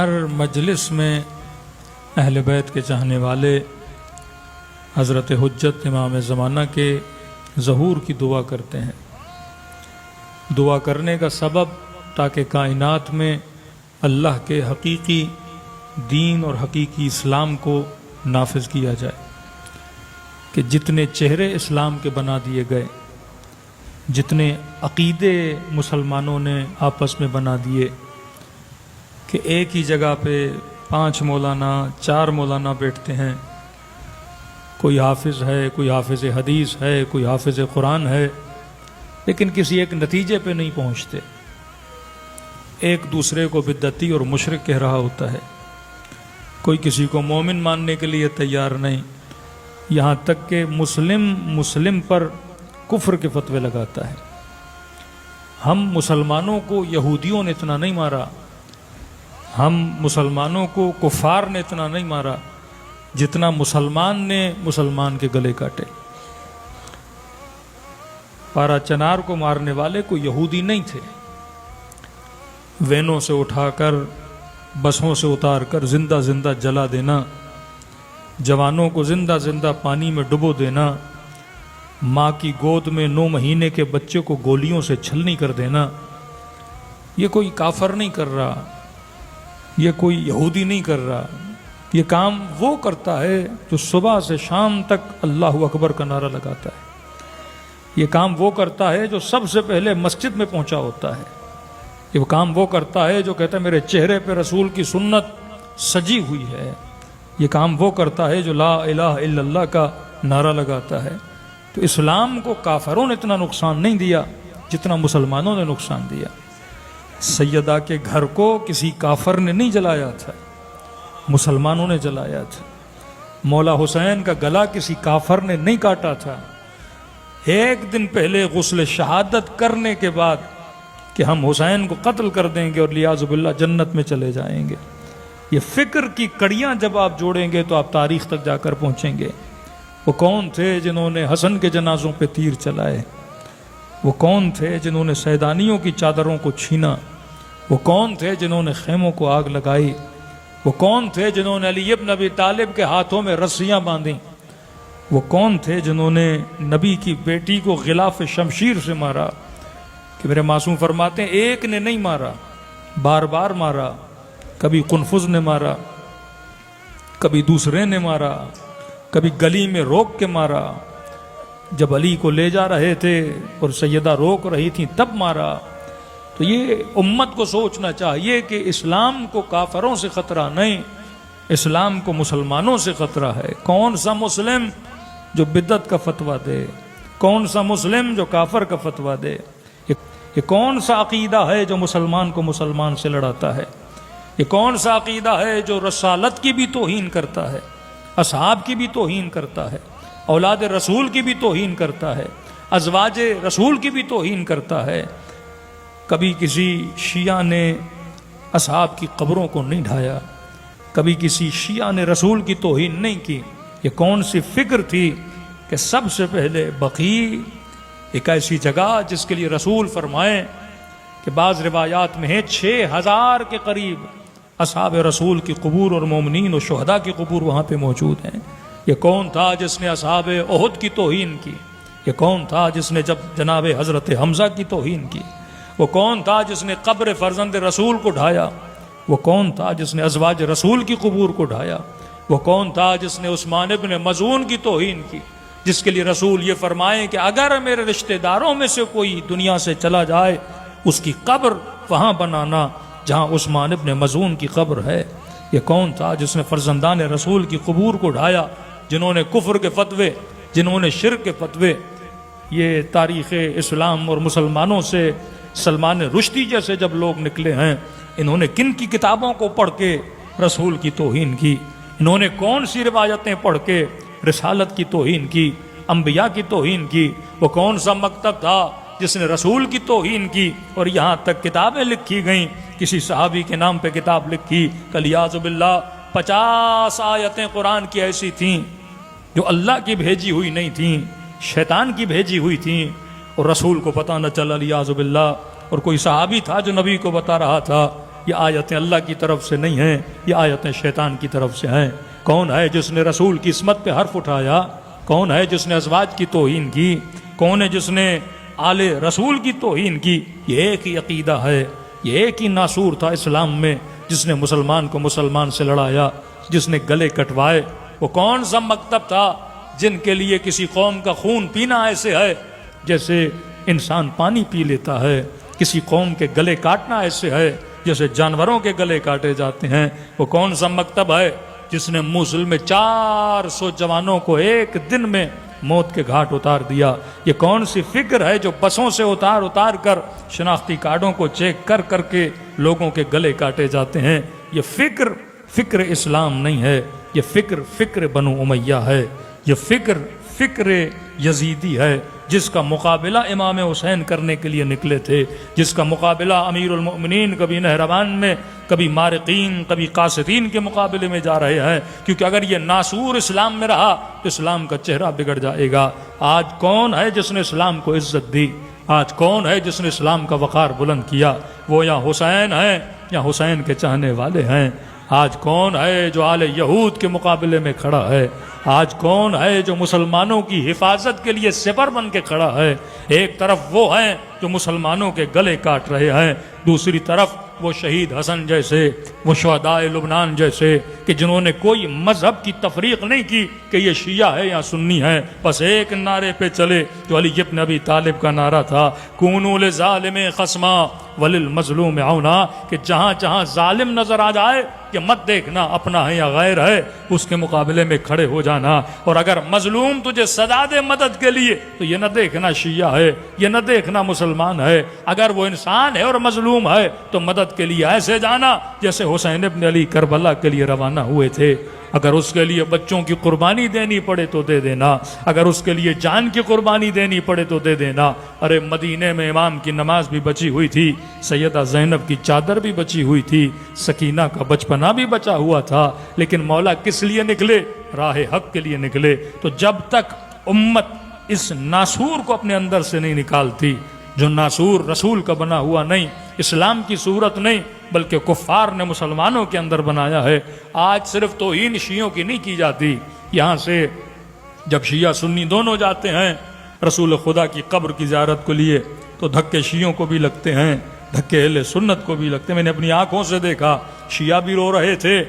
ہر مجلس میں اہل بیت کے چاہنے والے حضرت حجت امام زمانہ کے ظہور کی دعا کرتے ہیں۔ دعا کرنے کا سبب تاکہ کائنات میں اللہ کے حقیقی دین اور حقیقی اسلام کو نافذ کیا جائے، کہ جتنے چہرے اسلام کے بنا دیے گئے، جتنے عقیدے مسلمانوں نے آپس میں بنا دیے، کہ ایک ہی جگہ پہ 5 مولانا 4 مولانا بیٹھتے ہیں، کوئی حافظ ہے، کوئی حافظ حدیث ہے، کوئی حافظ قرآن ہے، لیکن کسی ایک نتیجے پہ نہیں پہنچتے، ایک دوسرے کو بدعتی اور مشرک کہہ رہا ہوتا ہے، کوئی کسی کو مومن ماننے کے لیے تیار نہیں، یہاں تک کہ مسلم پر کفر کے فتوے لگاتا ہے۔ ہم مسلمانوں کو یہودیوں نے اتنا نہیں مارا، ہم مسلمانوں کو کفار نے اتنا نہیں مارا جتنا مسلمان نے مسلمان کے گلے کاٹے۔ پارا چنار کو مارنے والے کوئی یہودی نہیں تھے، وینوں سے اٹھا کر بسوں سے اتار کر زندہ زندہ جلا دینا، جوانوں کو زندہ زندہ پانی میں ڈبو دینا، ماں کی گود میں 9 مہینے کے بچے کو گولیوں سے چھلنی کر دینا، یہ کوئی کافر نہیں کر رہا، یہ کوئی یہودی نہیں کر رہا، یہ کام وہ کرتا ہے جو صبح سے شام تک اللہ اکبر کا نعرہ لگاتا ہے، یہ کام وہ کرتا ہے جو سب سے پہلے مسجد میں پہنچا ہوتا ہے، یہ کام وہ کرتا ہے جو کہتا ہے میرے چہرے پہ رسول کی سنت سجی ہوئی ہے، یہ کام وہ کرتا ہے جو لا الہ الا اللہ کا نعرہ لگاتا ہے۔ تو اسلام کو کافروں نے اتنا نقصان نہیں دیا جتنا مسلمانوں نے نقصان دیا۔ سیدہ کے گھر کو کسی کافر نے نہیں جلایا تھا، مسلمانوں نے جلایا تھا۔ مولا حسین کا گلا کسی کافر نے نہیں کاٹا تھا۔ ایک دن پہلے غسل شہادت کرنے کے بعد کہ ہم حسین کو قتل کر دیں گے اور لیاذ باللہ جنت میں چلے جائیں گے، یہ فکر کی کڑیاں جب آپ جوڑیں گے تو آپ تاریخ تک جا کر پہنچیں گے۔ وہ کون تھے جنہوں نے حسن کے جنازوں پہ تیر چلائے؟ وہ کون تھے جنہوں نے سیدانیوں کی چادروں کو چھینا؟ وہ کون تھے جنہوں نے خیموں کو آگ لگائی؟ وہ کون تھے جنہوں نے علی ابن ابی طالب کے ہاتھوں میں رسیاں باندھیں؟ وہ کون تھے جنہوں نے نبی کی بیٹی کو غلاف شمشیر سے مارا؟ کہ میرے معصوم فرماتے ہیں ایک نے نہیں مارا، بار بار مارا، کبھی قنفذ نے مارا، کبھی دوسرے نے مارا، کبھی گلی میں روک کے مارا، جب علی کو لے جا رہے تھے اور سیدہ روک رہی تھیں تب مارا۔ تو یہ امت کو سوچنا چاہیے کہ اسلام کو کافروں سے خطرہ نہیں، اسلام کو مسلمانوں سے خطرہ ہے۔ کون سا مسلم جو بدعت کا فتویٰ دے، کون سا مسلم جو کافر کا فتویٰ دے، یہ کون سا عقیدہ ہے جو مسلمان کو مسلمان سے لڑاتا ہے؟ یہ کون سا عقیدہ ہے جو رسالت کی بھی توہین کرتا ہے، اصحاب کی بھی توہین کرتا ہے، اولاد رسول کی بھی توہین کرتا ہے، ازواج رسول کی بھی توہین کرتا ہے؟ کبھی کسی شیعہ نے اصحاب کی قبروں کو نہیں ڈھایا، کبھی کسی شیعہ نے رسول کی توہین نہیں کی۔ یہ کون سی فکر تھی کہ سب سے پہلے بقیع ایک ایسی جگہ جس کے لیے رسول فرمائیں کہ بعض روایات میں ہے 6000 کے قریب اصحاب رسول کی قبور اور مومنین و شہداء کی قبور وہاں پہ موجود ہیں۔ یہ کون تھا جس نے اصحاب احد کی توہین کی؟ یہ کون تھا جس نے جب جناب حضرت حمزہ کی توہین کی؟ وہ کون تھا جس نے قبر فرزند رسول کو ڈھایا؟ وہ کون تھا جس نے ازواج رسول کی قبور کو ڈھایا؟ وہ کون تھا جس نے عثمان ابن مظعون کی توہین کی، جس کے لیے رسول یہ فرمائیں کہ اگر میرے رشتہ داروں میں سے کوئی دنیا سے چلا جائے اس کی قبر وہاں بنانا جہاں عثمان ابن مظعون کی قبر ہے؟ یہ کون تھا جس نے فرزندان رسول کی قبور کو ڈھایا، جنہوں نے کفر کے فتوے، جنہوں نے شرک کے فتوے؟ یہ تاریخ اسلام اور مسلمانوں سے سلمان رشدی جیسے جب لوگ نکلے ہیں، انہوں نے کن کی کتابوں کو پڑھ کے رسول کی توہین کی؟ انہوں نے کون سی روایتیں پڑھ کے رسالت کی توہین کی، انبیاء کی توہین کی؟ وہ کون سا مکتب تھا جس نے رسول کی توہین کی؟ اور یہاں تک کتابیں لکھی گئیں، کسی صحابی کے نام پہ کتاب لکھی، کلیاذ باللہ 50 آیتیں قرآن کی ایسی تھیں جو اللہ کی بھیجی ہوئی نہیں تھیں، شیطان کی بھیجی ہوئی تھیں، اور رسول کو پتہ نہ چلا، لیاذ باللہ، اور کوئی صحابی تھا جو نبی کو بتا رہا تھا یہ آیتیں اللہ کی طرف سے نہیں ہیں، یہ آیتیں شیطان کی طرف سے ہیں۔ کون ہے جس نے رسول کی عصمت پہ حرف اٹھایا؟ کون ہے جس نے ازواج کی توہین کی؟ کون ہے جس نے آل رسول کی توہین کی؟ یہ ایک ہی عقیدہ ہے، یہ ایک ہی ناسور تھا اسلام میں جس نے مسلمان کو مسلمان سے لڑایا، جس نے گلے کٹوائے۔ وہ کون سا مکتب تھا جن کے لیے کسی قوم کا خون پینا ایسے ہے جیسے انسان پانی پی لیتا ہے؟ کسی قوم کے گلے کاٹنا ایسے ہے جیسے جانوروں کے گلے کاٹے جاتے ہیں۔ وہ کون سا مکتب ہے جس نے موصل میں 400 جوانوں کو ایک دن میں موت کے گھاٹ اتار دیا؟ یہ کون سی فکر ہے جو بسوں سے اتار کر شناختی کارڈوں کو چیک کر کے لوگوں کے گلے کاٹے جاتے ہیں؟ یہ فکر اسلام نہیں ہے، یہ فکر بنو امیہ ہے، یہ فکر یزیدی ہے جس کا مقابلہ امام حسین کرنے کے لیے نکلے تھے، جس کا مقابلہ امیر المؤمنین کبھی نہروان میں، کبھی مارقین، کبھی قاصدین کے مقابلے میں جا رہے ہیں، کیونکہ اگر یہ ناسور اسلام میں رہا تو اسلام کا چہرہ بگڑ جائے گا۔ آج کون ہے جس نے اسلام کو عزت دی؟ آج کون ہے جس نے اسلام کا وقار بلند کیا؟ وہ یا حسین ہیں یا حسین کے چاہنے والے ہیں۔ آج کون ہے جو آل یہود کے مقابلے میں کھڑا ہے؟ آج کون ہے جو مسلمانوں کی حفاظت کے لیے سپر بن کے کھڑا ہے؟ ایک طرف وہ ہیں جو مسلمانوں کے گلے کاٹ رہے ہیں، دوسری طرف وہ شہید حسن جیسے، وہ شہدائے لبنان جیسے کہ جنہوں نے کوئی مذہب کی تفریق نہیں کی کہ یہ شیعہ ہے یا سنی ہے، بس ایک نعرے پہ چلے جو علی بن ابی طالب کا نعرہ تھا، کونوا للظالم خصما وللمظلوم عونا، کہ جہاں جہاں ظالم نظر آ جائے کہ مت دیکھنا اپنا ہے یا غیر ہے، اس کے مقابلے میں کھڑے ہو جانا، اور اگر مظلوم تجھے صدا دے مدد کے لیے تو یہ نہ دیکھنا شیعہ ہے، یہ نہ دیکھنا مسلمان ہے، اگر وہ انسان ہے اور مظلوم ہے تو مدد کے لیے ایسے جانا جیسے حسین ابن علی کربلا کے لیے روانہ ہوئے تھے۔ اگر اس کے لیے بچوں کی قربانی دینی پڑے تو دے دینا، اگر اس کے لیے جان کی قربانی دینی پڑے تو دے دینا۔ ارے مدینے میں امام کی نماز بھی بچی ہوئی تھی، سیدہ زینب کی چادر بھی بچی ہوئی تھی، سکینہ کا بچپنا بھی بچا ہوا تھا، لیکن مولا کس لیے نکلے؟ راہ حق کے لیے نکلے۔ تو جب تک امت اس ناسور کو اپنے اندر سے نہیں نکالتی، جو ناسور رسول کا بنا ہوا نہیں، اسلام کی صورت نہیں، بلکہ کفار نے مسلمانوں کے اندر بنایا ہے۔ آج صرف توہین شیعوں کی نہیں کی جاتی، یہاں سے جب شیعہ سنی دونوں جاتے ہیں رسول خدا کی قبر کی زیارت کو لیے تو دھکے شیعوں کو بھی لگتے ہیں، دھکے اہل سنت کو بھی لگتے ہیں۔ میں نے اپنی آنکھوں سے دیکھا، شیعہ بھی رو رہے تھے،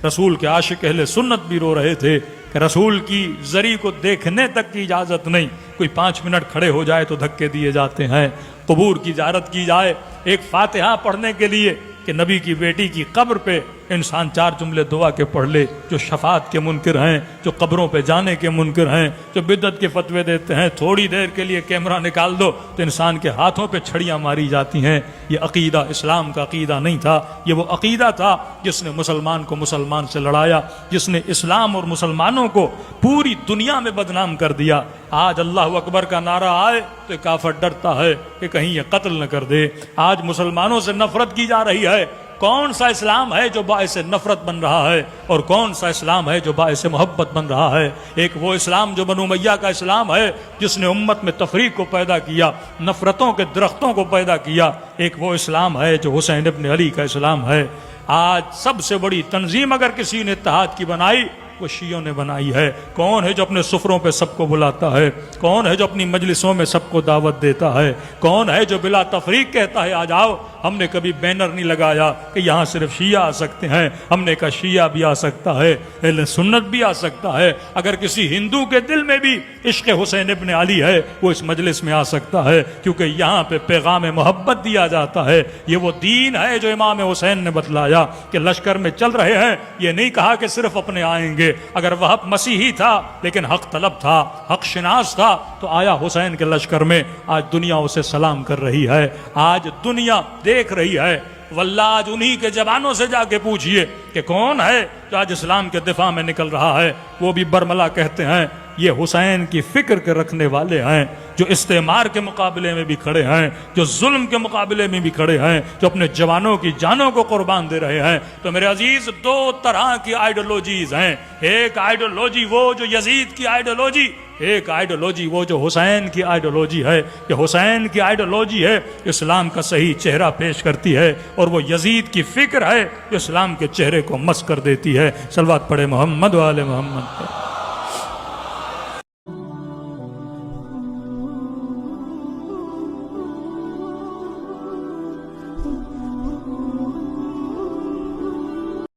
رسول کے عاشق اہل سنت بھی رو رہے تھے کہ رسول کی زری کو دیکھنے تک کی اجازت نہیں، کوئی 5 منٹ کھڑے ہو جائے تو دھکے دیے جاتے ہیں۔ قبور کی زیارت کی جائے ایک فاتحہ پڑھنے کے لیے کہ نبی کی بیٹی کی قبر پہ انسان 4 جملے دعا کے پڑھ لے، جو شفاعت کے منکر ہیں، جو قبروں پہ جانے کے منکر ہیں، جو بدعت کے فتوے دیتے ہیں، تھوڑی دیر کے لیے کیمرہ نکال دو تو انسان کے ہاتھوں پہ چھڑیاں ماری جاتی ہیں۔ یہ عقیدہ اسلام کا عقیدہ نہیں تھا، یہ وہ عقیدہ تھا جس نے مسلمان کو مسلمان سے لڑایا، جس نے اسلام اور مسلمانوں کو پوری دنیا میں بدنام کر دیا۔ آج اللہ اکبر کا نعرہ آئے تو کافر ڈرتا ہے کہ کہیں یہ قتل نہ کر دے۔ آج مسلمانوں سے نفرت کی جا رہی ہے، کون سا اسلام ہے جو باعث نفرت بن رہا ہے اور کون سا اسلام ہے جو باعث محبت بن رہا ہے؟ ایک وہ اسلام جو بنو امیہ کا اسلام ہے جس نے امت میں تفریق کو پیدا کیا، نفرتوں کے درختوں کو پیدا کیا۔ ایک وہ اسلام ہے جو حسین ابن علی کا اسلام ہے۔ آج سب سے بڑی تنظیم اگر کسی نے اتحاد کی بنائی وہ شیعوں نے بنائی ہے۔ کون ہے جو اپنے سفروں پہ سب کو بلاتا ہے؟ کون ہے جو اپنی مجلسوں میں سب کو دعوت دیتا ہے؟ کون ہے جو بلا تفریق کہتا ہے آ جاؤ؟ ہم نے کبھی بینر نہیں لگایا کہ یہاں صرف شیعہ آ سکتے ہیں، ہم نے کہا شیعہ بھی آ سکتا ہے، اہل سنت بھی آ سکتا ہے، اگر کسی ہندو کے دل میں بھی عشق حسین ابن علی ہے وہ اس مجلس میں آ سکتا ہے، کیونکہ یہاں پہ پیغام محبت دیا جاتا ہے۔ یہ وہ دین ہے جو امام حسین نے بتلایا کہ لشکر میں چل رہے ہیں، یہ نہیں کہا کہ صرف اپنے آئیں گے۔ اگر وہ مسیحی تھا لیکن حق طلب تھا، حق شناس تھا، تو آیا حسین کے لشکر میں۔ آج دنیا اسے سلام کر رہی ہے، آج دنیا دیکھ رہی ہے۔ واللہ آج انہی کے جوانوں سے جا کے پوچھئے کہ کون ہے جو آج اسلام کے دفاع میں نکل رہا ہے؟ وہ بھی برملا کہتے ہیں یہ حسین کی فکر کے رکھنے والے ہیں، جو استعمار کے مقابلے میں بھی کھڑے ہیں، جو ظلم کے مقابلے میں بھی کھڑے ہیں، جو اپنے جوانوں کی جانوں کو قربان دے رہے ہیں۔ تو میرے عزیز 2 طرح کی آئیڈیالوجیز ہیں۔ ایک آئیڈیالوجی وہ جو یزید کی آئیڈیالوجی ایک آئیڈیالوجی وہ جو حسین کی آئیڈیالوجی ہے، یہ حسین کی آئیڈیالوجی ہے، اسلام کا صحیح چہرہ پیش کرتی ہے، اور وہ یزید کی فکر ہے جو اسلام کے چہرے کو مس کر دیتی ہے۔ صلوات پڑھے محمد و آل محمد پر۔